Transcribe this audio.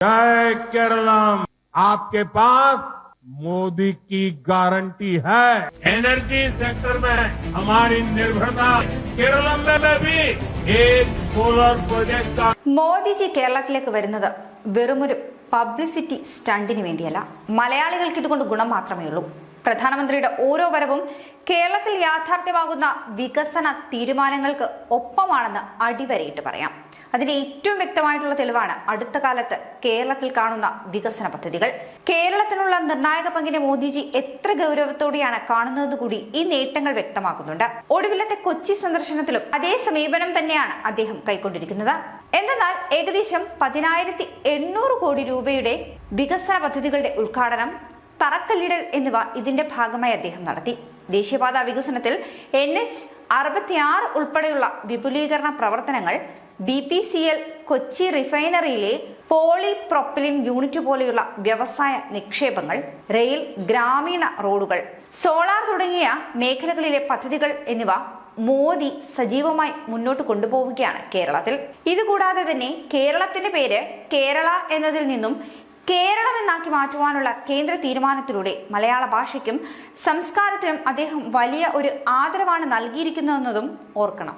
जय केरलम, आपके पास मोदी की गारंटी है। एनर्जी सेक्टर में हमारी निर्भरता केरलम में भी एक सोलर प्रोजेक्ट का മോദിജി കേരളത്തിലേക്ക് വരുന്നത് വെറുമൊരു പബ്ലിസിറ്റി സ്റ്റണ്ടിന് വേണ്ടിയല്ല. മലയാളികൾക്ക് ഇതുകൊണ്ട് ഗുണം മാത്രമേ ഉള്ളൂ. പ്രധാനമന്ത്രിയുടെ ഓരോ വരവും കേരളത്തിൽ യാഥാർത്ഥ്യമാകുന്ന വികസന തീരുമാനങ്ങൾക്ക് ഒപ്പമാണെന്ന് അടിവരയിട്ട് പറയാം. അതിന്റെ ഏറ്റവും വ്യക്തമായിട്ടുള്ള തെളിവാണ് അടുത്ത കാലത്ത് കേരളത്തിൽ കാണുന്ന വികസന പദ്ധതികൾ. കേരളത്തിനുള്ള നിർണായക പങ്കിനെ മോദിജി എത്ര ഗൗരവത്തോടെയാണ് കാണുന്നത് കൂടി ഈ നേട്ടങ്ങൾ വ്യക്തമാക്കുന്നുണ്ട്. ഒടുവിലത്തെ കൊച്ചി സന്ദർശനത്തിലും അതേ സമീപനം തന്നെയാണ് അദ്ദേഹം കൈക്കൊണ്ടിരിക്കുന്നത്. എന്നാൽ ഏകദേശം 10,800 കോടി രൂപയുടെ വികസന പദ്ധതികളുടെ ഉദ്ഘാടനം, തറക്കല്ലിടൽ എന്നിവ ഇതിന്റെ ഭാഗമായി അദ്ദേഹം നടത്തി. ദേശീയപാത വികസനത്തിൽ NH-66 ഉൾപ്പെടെയുള്ള വിപുലീകരണ പ്രവർത്തനങ്ങൾ, BPCL കൊച്ചി റിഫൈനറിയിലെ പോളിപ്രൊപ്പിലിൻ യൂണിറ്റ് പോലെയുള്ള വ്യവസായ നിക്ഷേപങ്ങൾ, റെയിൽ, ഗ്രാമീണ റോഡുകൾ, സോളാർ തുടങ്ങിയ മേഖലകളിലെ പദ്ധതികൾ എന്നിവ മോദി സജീവമായി മുന്നോട്ട് കൊണ്ടുപോവുകയാണ് കേരളത്തിൽ. ഇതുകൂടാതെ തന്നെ കേരളത്തിന്റെ പേര് കേരള എന്നതിൽ നിന്നും കേരളം എന്നാക്കി മാറ്റുവാനുള്ള കേന്ദ്ര തീരുമാനത്തിലൂടെ മലയാള ഭാഷയ്ക്കും സംസ്കാരത്തിനും അദ്ദേഹം വലിയ ഒരു ആദരവാണ് നൽകിയിരിക്കുന്നതെന്നതും ഓർക്കണം.